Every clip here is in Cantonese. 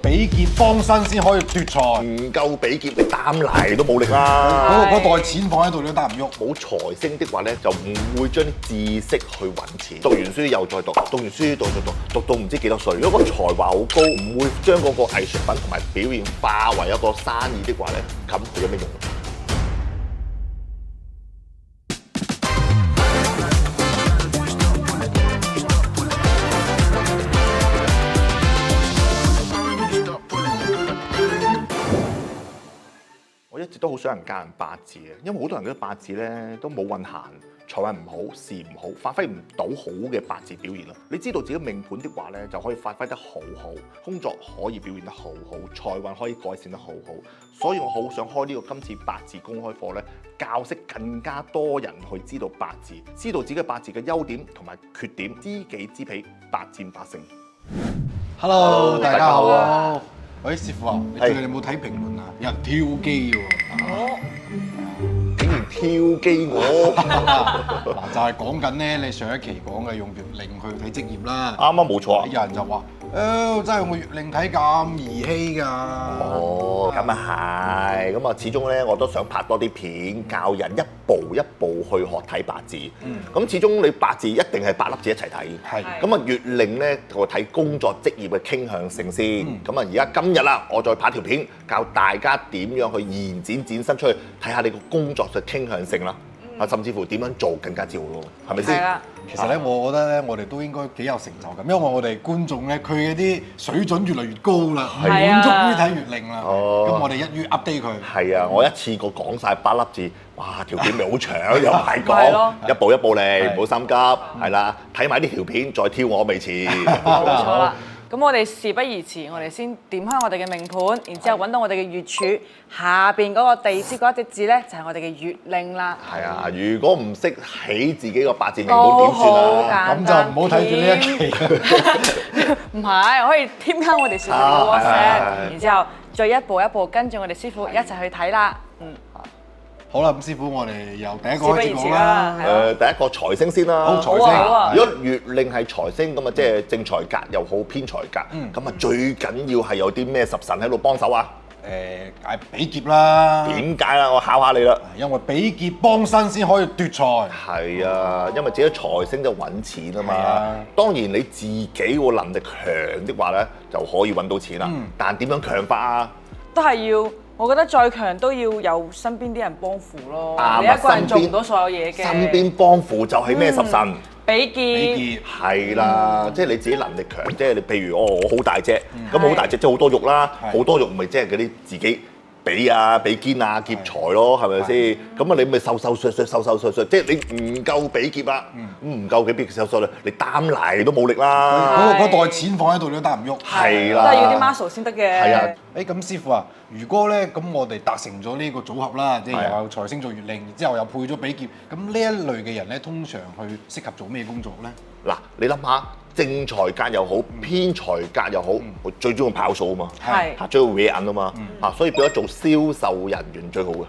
比劫幫身先可以奪財，唔夠比劫，你擔泥都冇力啦。嗰袋錢放喺度你都擔唔喐。冇財星的話咧，就唔會將啲知識去揾錢。讀完書又再讀，讀完書讀，讀到唔知幾多歲。如果個才華好高，唔會將嗰個藝術品同埋表現化為一個生意的話咧，咁佢有咩用？我一直都好想人教人八字嘅，因為好多人嗰啲八字咧都冇運行，財運唔好，事唔好，發揮唔到好嘅八字表現啦。你知道自己命盤的話咧，就可以發揮得好好，工作可以表現得好好，財運可以改善得好好。所以我好想開呢個今次八字公開課咧，教識更加多人去知道八字，知道自己嘅八字嘅優點同埋缺點，知己知彼，百戰百勝。Hello，大家好大家好。喂，師傅啊，你最近有冇睇評論啊？有人挑機喎。竟然挑機我，嗱就係講緊咧，你上一期講嘅用月令去睇職業啦。啱啱冇錯啊！有人就話：，真係用個月令睇咁兒戲㗎。哦，咁啊係，咁啊始終咧我都想拍多啲片，教人一步一步去學睇八字。咁始終你八字一定係8粒字一齊睇。係。咁啊月令咧，我睇工作職業嘅傾向性先。咁啊而家今日啦，我再拍條片教大家點樣去延展展身出去，睇下你個工作嘅傾向性啦。啊，甚至乎點樣做更加之好咯，係咪先？係啦。其實咧，我覺得咧，我哋都應該幾有成就感，因為我哋觀眾咧，佢嗰啲水準越嚟越高啦，滿足於睇月令啦。咁我哋一於 update 佢。係啊，我一次過講晒8粒字，哇！條片咪好長，有排講，一步一步嚟，唔好心急，係啦，睇埋呢條片再挑我未遲。冇錯啦。咁我哋事不宜遲，我哋先點開我哋嘅命盤，然之後揾到我哋嘅月柱，下邊嗰個地支嗰一隻字咧，就係我哋嘅月令啦。係啊，如果唔識起自己個八字命盤點算啊？咁就唔好睇住呢一期。唔係，可以添加我哋小朋友 WhatsApp，然之後再一步一步跟住我哋師傅一齊去睇啦。好啦，咁師傅，我哋由第一個開始講啦。第一個財星先啦。好，財星。如果月令係財星咁啊，即係正財格又好，偏財格。咁啊，最緊要係有啲咩十神喺度幫手啊？係比劫啦。點解啦？我考下你啦。因為比劫幫身先可以奪財。係啊，因為自己財星就揾錢啊嘛。當然你自己個能力強的話咧，就可以揾到錢啦。但點樣強法啊？都係要。我覺得再強都要有身邊啲人幫扶咯，你一個人做唔到所有嘢嘅。身邊幫扶就係咩十神？比劫。係啦，即係你自己能力強，即係你譬如我好大隻，咁好大隻即係好多肉啦，好多肉咪即係嗰啲自己比肩啊劫財咯，係咪先？咁啊你咪瘦削，即係你唔夠比劫啦，唔夠比劫瘦削咧，你擔泥都冇力啦。嗰袋錢放喺度你都擔唔喐。係啦，都係要啲 muscle 先得嘅。係啊。咁師傅啊，如果咧咁我哋達成咗呢個組合啦，即係又有財星做月令，之後又配咗比劫，咁呢一類嘅人咧，通常去適合做咩工作咧？嗱，你諗下，正財格又好，偏財格又好，我最中意跑數啊嘛，係最中意搲銀啊嘛，所以變咗做銷售人員最好嘅。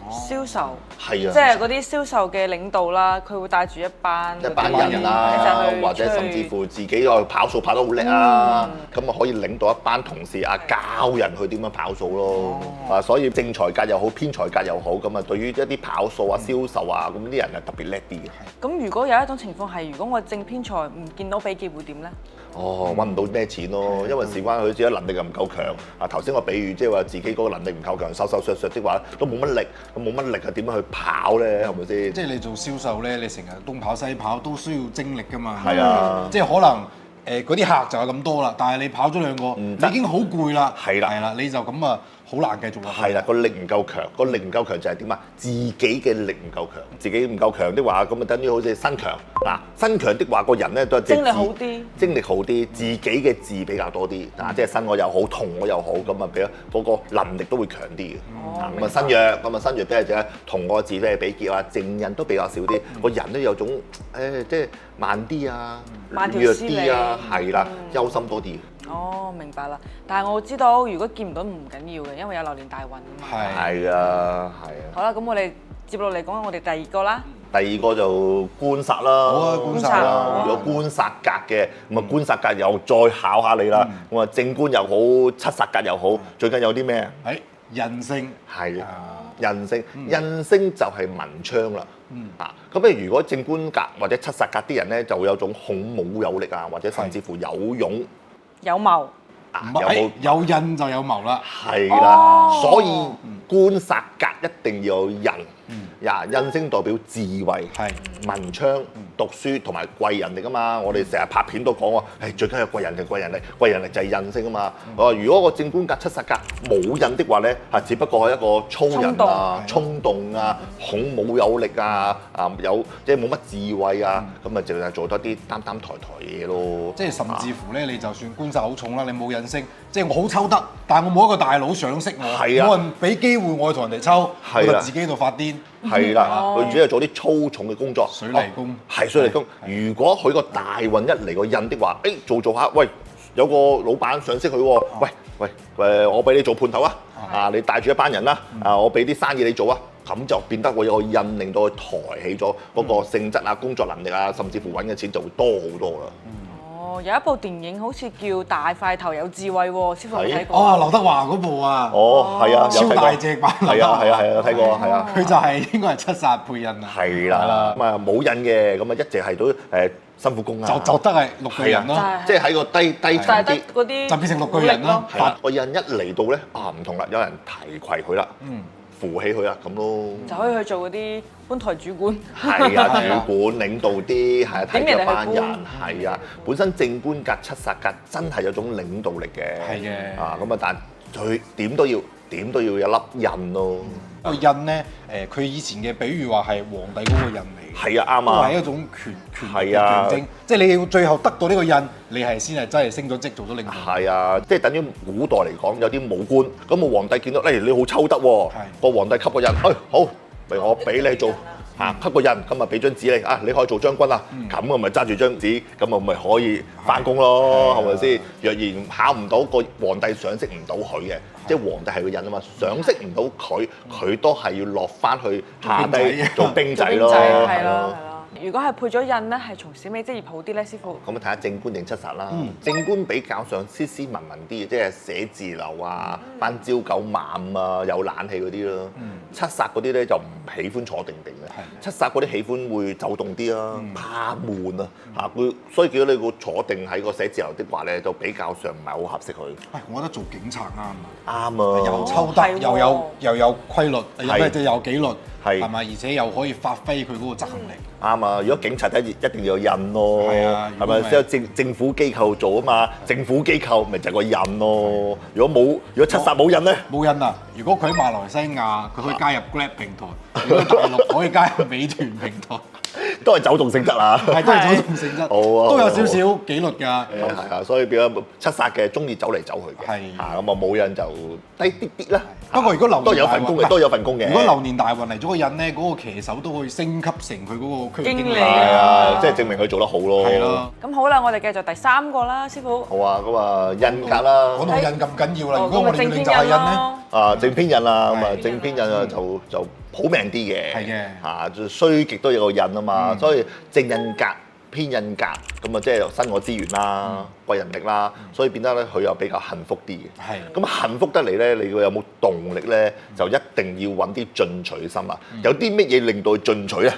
銷售係啊，即係嗰啲銷售嘅領導啦，佢會帶住一班人啦，或者甚至乎自己去跑數跑得好叻啊，咁啊可以領導一班同事啊，教人去點樣跑數咯。所以正財格又好，偏財格又好，咁啊對於一啲跑數啊、銷售啊，咁啲人係特別叻啲嘅。咁如果有一種情況係，如果我正偏財唔見到比劫會點咧？揾唔到咩錢咯，因為事關佢自己能力又唔夠強。頭先我比喻即係話自己嗰個能力唔夠強，瘦削的話都冇乜力，咁冇乜力啊點樣去跑咧？係咪先？即係你做銷售咧，你成日東跑西跑都需要精力㗎嘛。係啊，即係可能嗰啲客就有咁多啦，但係你跑咗2個，你已經好攰啦。係啦，你就咁啊，好難繼續落去。係啦，個力唔夠強，個力唔夠強就係點啊？自己嘅力唔夠強，自己唔夠強的話，咁啊等於好似身強嗱，身強的話個人咧都係精力好啲，精力好啲，自己嘅字比較多啲即係身我又好，同我又好，咁啊俾咗嗰個能力都會強啲嘅。咁啊身弱，咁啊身弱比較就係同我字咧比劫啊，正印都比較少啲，個人都有種即係慢啲啊，弱啲啊，係啦，憂心多啲。哦，明白啦。但係我知道，如果見唔到唔緊要嘅，因為有流年大運啊嘛。係啊，係啊。好啦，咁我哋接落嚟講我哋第二個啦。第二個就官殺啦。好啊，官殺啦。如果官殺格嘅，咁啊官殺格又再考下你啦。咁啊正官又好，七殺格又好，最緊有啲咩啊？係印星。係印星，印星就係文昌啦。咁如果正官格或者七殺格啲人咧，就會有種孔武有力啊，或者甚至乎有勇有謀。有印就有謀啦。係啦，所以官殺格一定要有印。印星代表智慧、文昌、讀書同埋貴人嚟噶嘛。我哋成日拍片都講喎，最緊要貴人定貴人嚟，貴人嚟就係印星啊嘛。如果個正官格七殺格冇印的話咧，只不過係一個粗人啊、衝動啊、孔武有力啊、有即係冇乜智慧啊，咁啊就係做多啲擔擔抬抬嘢咯。即係甚至乎咧，你就算官殺好重啦，你冇印星，即係我好抽得，但係我冇一個大佬賞識我，冇人俾機會我去同人哋抽，我就自己喺度發癲。係啦，佢主要係做啲粗重嘅工作，水泥工係水泥工。如果佢個大運一嚟個印的話，做下，喂，有個老闆賞識佢喎，喂，我俾你做判頭啊，你帶住一班人啦，我俾啲生意你做啊，咁就變得會有個印令到佢抬起咗嗰個性質啊、工作能力啊，甚至乎揾嘅錢就會多好多啦。有一部電影好似叫《大塊頭有智慧》喎，師傅有睇過？哦，劉德華嗰部啊！係啊，超大隻版。係啊，睇過，係啊。佢就係應該係七殺配印啊。係啦，咁啊冇印嘅，咁啊一直係到辛苦工啊。就得係6巨人咯，即係喺個低層啲，嗰啲就變成6巨人咯。個印一嚟到咧，唔同啦，有人提攜佢啦。扶起佢啦，咁咯，就可以去做嗰啲搬台主管。係啊，主管領導啲，係啊，睇住班人，係啊，本身正官格七殺格真係有種領導力嘅，係嘅，咁啊，但佢點都要有一粒印咯。個印咧，佢以前嘅比喻話係皇帝嗰個印嚟，係啊，啱啊，都係一種權徵，即係你要最後得到呢個印，你係先係真係升咗職做咗領導。係啊，即係等於古代嚟講有啲武官，咁個皇帝見到你好抽得喎，個皇帝給個印，好，咪我俾你做。給個印，咁啊俾張紙你，你可以做將軍啦。咁我咪揸住張紙，咁我咪可以翻工咯，係咪先？若然考唔到個皇帝賞識唔到佢嘅，即係皇帝係個印啊嘛，賞識唔到佢，佢都係要落翻去下低做兵仔咯。係咯。如果係配咗印咧，係從事咩職業好啲咧，師傅？咁啊睇下正官定七殺啦。正官比較上斯斯文文啲嘅，即係寫字樓啊，翻朝九晚啊，有冷氣嗰啲咯。七殺嗰啲咧就唔喜歡坐定定嘅。七殺嗰啲喜歡會走動啲啦，怕悶啊佢，所以叫你個坐定喺個寫字樓的話咧，就比較上唔係好合適佢。我覺得做警察啱啊，啱啊，又抽得又有規律，又有紀律。係咪？而且又可以發揮佢嗰個執行力。啱啊！如果警察一定要有印咯，係咪？即係政府機構做啊嘛，政府機構咪就係個印咯。如果七殺冇印咧，冇印啊！如果佢喺馬來西亞，佢可以加入 Grab 平台；如果大陸可以加入美團平台。都係走動性質啦，係都係走動性質，都有少少紀律㗎。係啊，所以變咗七殺嘅中意走嚟走去嘅，係咁啊冇印就低啲啲啦。不過如果流都有份工嘅，都有份工嘅。如果流年大運嚟咗個印咧，嗰個騎手都可以升級成佢嗰個區域經理啊，即係證明佢做得好咯。係咯。咁好啦，我哋繼續第3個啦，師傅。好啊，咁啊印格啦。講到印咁緊要啦，如果我哋要練就係印咧，正偏印啦，咁啊正偏印啊就好命啲嘅，係嘅，衰極都有個印啊嘛，所以正印格、偏印格咁啊，即係生我資源啦、貴人力啦，所以變得咧佢又比較幸福啲嘅。係，咁幸福得嚟咧，你有冇動力咧？就一定要揾啲進取心啊！有啲乜嘢令到佢進取咧？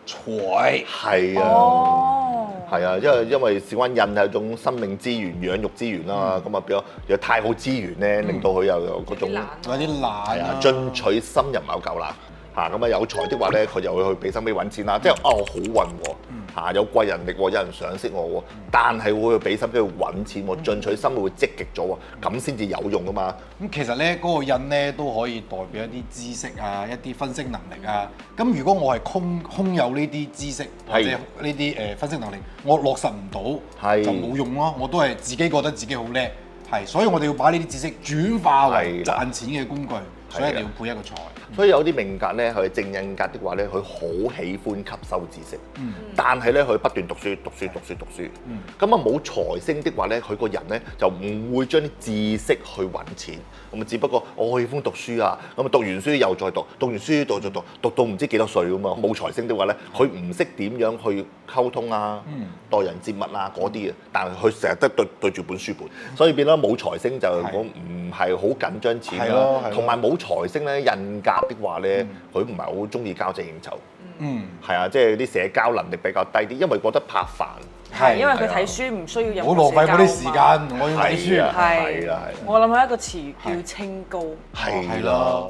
財係啊，係啊，因為事關印係一種生命資源、養育資源啦，咁啊變咗有太好資源咧，令到佢又有嗰種有啲懶，係啊，進取心又唔係好夠啦。咁啊有財的話咧，佢就會去俾心機揾錢啦。即係好運喎，有貴人力喎，有人賞識我喎，但係會去俾心機去揾錢喎，進取心會積極咗喎，咁先至有用噶嘛。咁其實咧嗰個印咧都可以代表一啲知識啊，一啲分析能力啊。咁如果我係空有呢啲知識或者呢啲分析能力，我落實唔到就冇用咯。我都係自己覺得自己好叻，係，所以我哋要把呢啲知識轉化為賺錢嘅工具。所以一定要配一個財。所以有啲命格咧，佢正印格的話咧，佢好喜歡吸收知識，但係咧佢不斷讀書。咁啊冇財星的話咧，佢個人咧就唔會將啲知識去揾錢，咁啊只不過我喜歡讀書啊，咁啊讀完書又再讀，讀完書讀到唔知幾多歲咁嘛。冇財星的話咧，佢唔識點樣去溝通啊、待人接物啊嗰啲啊，但係佢成日都對住本書本，所以變咗冇財星就我唔係好緊張錢啦，同埋冇財星咧印格的話咧，佢唔係好中意交際應酬。係啊，即係啲社交能力比較低啲，因為覺得怕煩。係，因為佢睇書唔需要任何浪費嗰啲時間，我要睇書。係。我諗起一個詞語叫清高。係啦。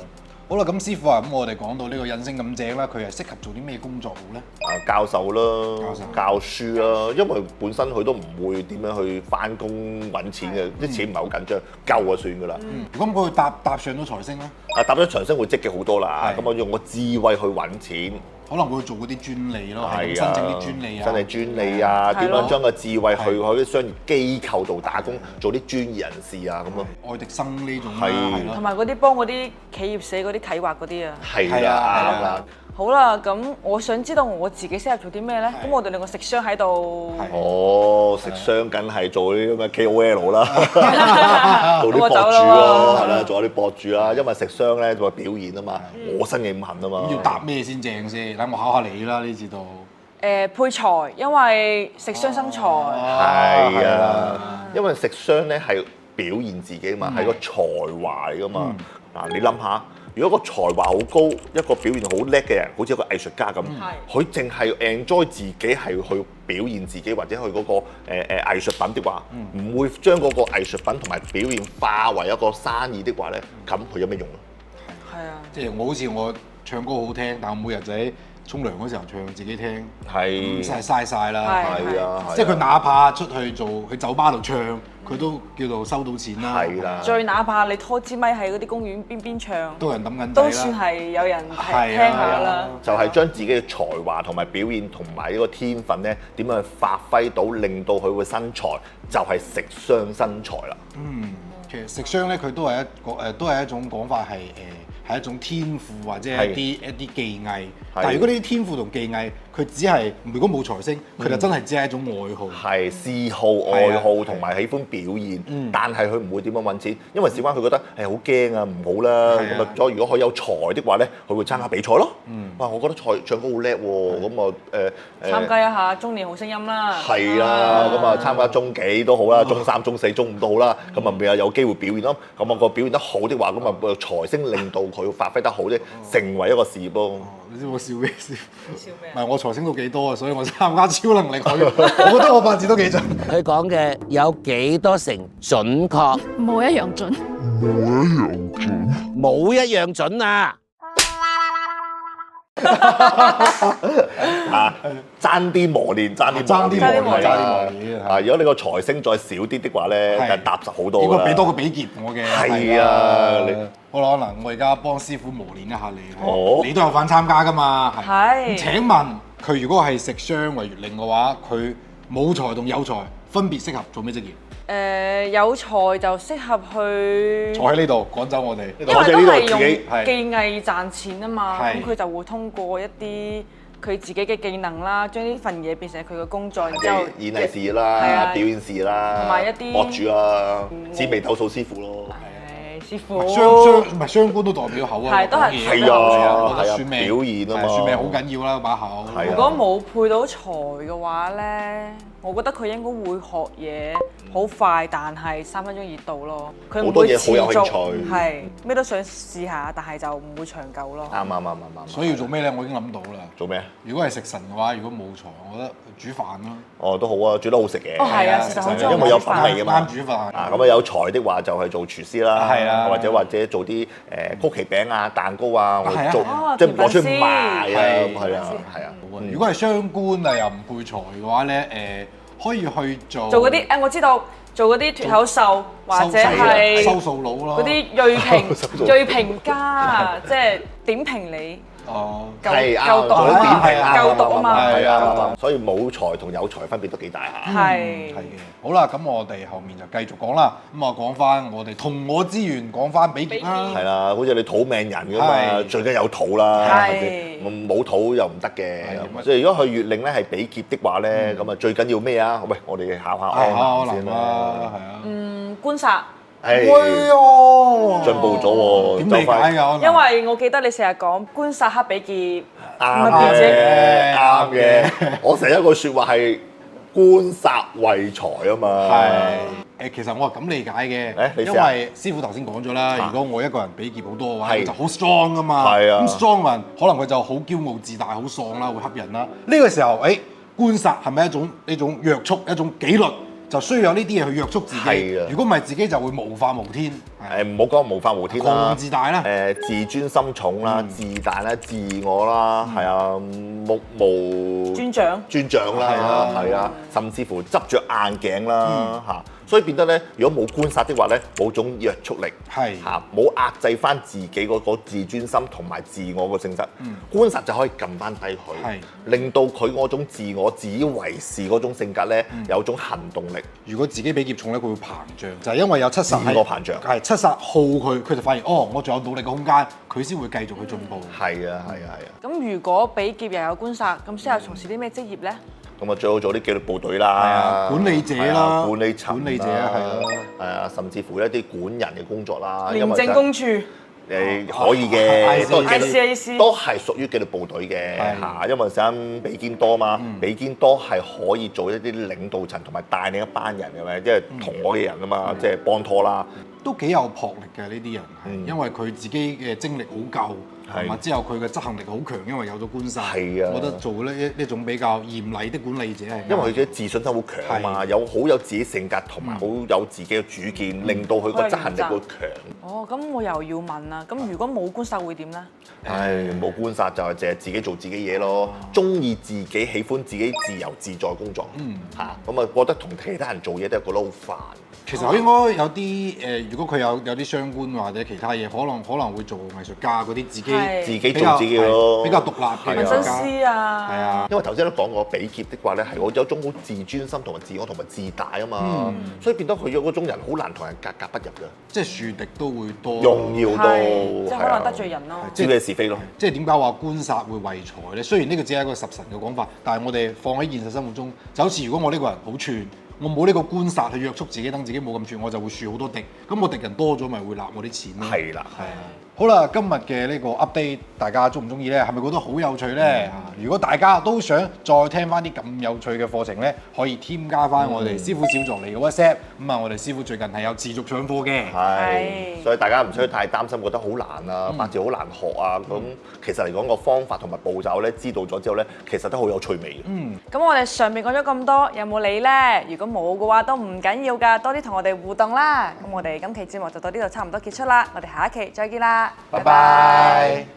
好啦，咁師傅啊，咁我哋講到呢個印星咁正啦，佢係適合做啲咩工作好咧？教授啦，教書啦，因為本身佢都唔會點樣去翻工揾錢嘅，啲錢唔係好緊張，夠就算㗎啦。咁佢搭上到財星咧？搭咗財星會積極好多啦，咁我用個智慧去揾錢。可能會做嗰啲專利咯，申請啲專利啊，申請專利啊，點樣將個智慧去啲商業機構度打工，做啲專業人士啊咁咯。愛迪生呢種係咯，同埋嗰啲幫嗰啲企業寫嗰啲企劃嗰啲啊。係啊。好啦，咁我想知道我自己適合做啲咩咧？咁我哋兩個食商喺度。食商梗係做啲咁嘅 KOL 啦，做啲博主咯，係啦，做下啲博主啦。因為食商咧做表演啊嘛，我身嘅五行啊嘛。要答咩先正先？等我考下你啦，呢知道。配財，因為食商生財。係啊，因為食商咧係表現自己嘛，係個才華嚟噶嘛。嗱，你諗下。如果個才華好高，一個表現好叻嘅人，好似一個藝術家咁，佢淨係 enjoy 自己係去表現自己，或者去嗰個藝術品的話，唔會將嗰個藝術品同埋表現化為一個生意的話咧，咁佢有咩用啊？係啊，即係我好似我唱歌好聽，但我每日就喺沖涼嗰時候唱自己聽，係真係嘥晒啦。係啊，即係佢哪怕出去去酒吧度唱，佢都叫做收到錢啦。係啦。最哪怕你拖支咪喺嗰啲公園邊唱，都有人抌緊，都算係有人聽下啦。就係將自己嘅才華同埋表現同埋呢個天分咧，點樣去發揮到，令到佢會生財，就係食商生財啦。其實食商咧，佢都係都係一種講法係一種天賦或者係一啲技藝。但係如果呢啲天賦同技藝，佢只係如果冇財星，佢就真係只係一種愛好。係嗜好、愛好同埋喜歡表現，但係佢唔會點樣揾錢，因為事關佢覺得係好驚啊，唔好啦。咁啊，再如果佢有才的話咧，佢會參加比賽咯。哇，我覺得唱歌好叻喎，咁啊參加一下中年好聲音啦。係啦，咁啊參加中幾都好啦，中3、中4、中5都好啦，咁啊咪有機會表現咯。咁啊個表現得好的話，咁啊財星令到佢發揮得好啫，成為一個事業咯。你知我笑咩笑？笑咩？唔係我財星都幾多啊，所以我參加超能力我覺得我八字都幾準。佢講嘅有幾多成準確？冇一樣準。冇一樣準啊！爭啲磨練，爭啲磨練啊！如果你個財星再少啲的話咧，就踏實好多㗎啦。應該俾多個比劫我嘅。係啊，好啦，嗱，我而家幫師傅磨練一下你。你都有份參加㗎嘛？係。請問佢如果係食商為月令嘅話，佢冇財同有財分別適合做咩職業？有財就適合去坐喺呢度趕走我哋，因為都係用技藝賺錢啊嘛，咁佢就會通過一啲佢自己嘅技能啦，將呢份嘢變成佢嘅工作，然之後演藝事業啦、表演事業啦，同埋一啲博主啊、紫微斗數師傅咯。師傅雙官都代表口啊，係都係係啊，算命表現啊嘛，算命好緊要啦，把口。如果冇配到財嘅話咧，我覺得佢應該會學嘢好快，但係3分鐘熱度咯。佢唔會持續，係咩都想試下，但係就唔會長久咯。啱。所以要做咩咧？我已經諗到啦。做咩？如果係食神嘅話，如果冇財，我覺得煮飯咯。哦，都好啊，煮得好食嘅。哦，係啊，其實好中意因為有品味㗎嘛。啱煮飯。啊，咁啊有財的話就係做廚師啦，係啊，或者做啲曲奇餅啊、蛋糕啊，做即係攞出去賣啊，係啊。如果係雙官啊又唔配財嘅話咧，可以去做嗰啲我知道做嗰啲脫口秀或者係收數佬咯，嗰啲鋭評家，即係點評你。哦，夠毒啊嘛，夠毒啊嘛，係啊，所以冇財同有財分別都幾大下。係係嘅。好啦，咁我哋後面就繼續講啦。咁啊，講翻我哋同我資源，講翻比劫啦。係啦，好似你土命人咁嘛，係最緊有土啦，係係咪冇土又唔得嘅。係所以如果佢月令咧係比劫的話咧，咁啊最緊要咩啊？喂，我哋考下安南先啦。係啊。官殺。係喎，進步咗喎，點理解㗎？因為我記得你成日講官殺克比劫，啱唔係嘅，啱嘅。我成日一句説話係官殺為財啊嘛。係其實我係咁理解嘅，你因為師傅頭先講咗啦，如果我一個人比劫好多嘅話，係就好 strong 噶嘛。係啊咁 strong 嘅人可能佢就好驕傲自大、好喪啦，會恰人啦。呢個時候，官殺係咪一種約束、一種紀律？就需要有呢啲嘢去約束自己。係啊如果唔係，自己就會無法無天。唔好講無法無天啦，狂自大啦，自尊心重啦，自大啦，自我啦，係啊，目無尊長啦，係啊，甚至乎執着硬頸啦嚇。所以變得咧，如果冇官殺的話咧，冇種約束力，嚇冇壓制翻自己嗰個自尊心同埋自我個性質，官殺就可以撳翻低佢，令到佢嗰種自我自以為是嗰種性格咧，有種行動力。如果自己比劫重咧，佢會膨脹，就係因為有七殺自我膨脹，係七殺耗佢，佢就發現我仲有努力嘅空間，佢先會繼續去進步。係啊。咁如果比劫又有官殺，咁適合從事啲咩職業咧？咁啊，最好做啲紀律部隊啦，管理者啦，管理層，管理者係啊，甚至乎一啲管人嘅工作啦，廉政公署可以嘅，都係屬於紀律部隊嘅嚇，因為陣比肩多嘛，比肩多係可以做一啲領導層同埋帶領一班人嘅咩，即係同我嘅人啊嘛，即係幫拖啦。都幾有魄力嘅呢啲人，係因為佢自己嘅精力好夠，同埋之後佢嘅執行力好強，因為有咗官殺。係啊，我覺得做呢種比較嚴厲的管理者係。因為佢嘅自信心好強啊嘛，好有自己性格同埋好有自己嘅主見，令到佢個執行力會強。哦，咁我又要問啦，咁如果冇官殺會點咧？冇官殺就係淨係自己做自己嘢咯，中意自己喜歡自己自由自在工作。嚇咁啊，覺得同其他人做嘢都係覺得好煩。其實我應該有啲如果佢有啲雙官或者其他嘢，可能會做藝術家嗰啲自己做自己咯，比較獨立嘅紋身師啊。係啊，因為頭先都講過比劫的話咧，係我有一種好自尊心同埋自我同埋自大啊嘛，所以變得佢嗰種人好難同人格格不入嘅，即係樹敵都會多，用要多，即係可能得罪人咯，知嘅是非咯。即係點解話官殺會為財咧？雖然呢個只係一個十神嘅講法，但係我哋放喺現實生活中，就好似如果我呢個人好串。我冇呢個官殺去約束自己，等自己冇咁串，我就會樹好多敵。咁我敵人多咗，咪會納我啲錢咯。係啦，係啊。好啦，今日嘅呢個 update，大家中唔中意咧？係咪覺得好有趣咧？如果大家都想再聽翻啲咁有趣嘅課程咧，可以添加翻我哋師傅小助理嘅 WhatsApp。咁啊，我哋師傅最近係有持續上課嘅。係，所以大家唔需要太擔心，覺得好難啊，八字好難學啊。咁其實嚟講個方法同埋步驟咧，知道咗之後咧，其實都好有趣味嘅。咁我哋上面講咗咁多，有冇你咧？如果冇嘅話，都唔緊要㗎，多啲同我哋互動啦。咁我哋今期節目就到呢度差唔多結束啦，我哋下一期再見啦。拜拜。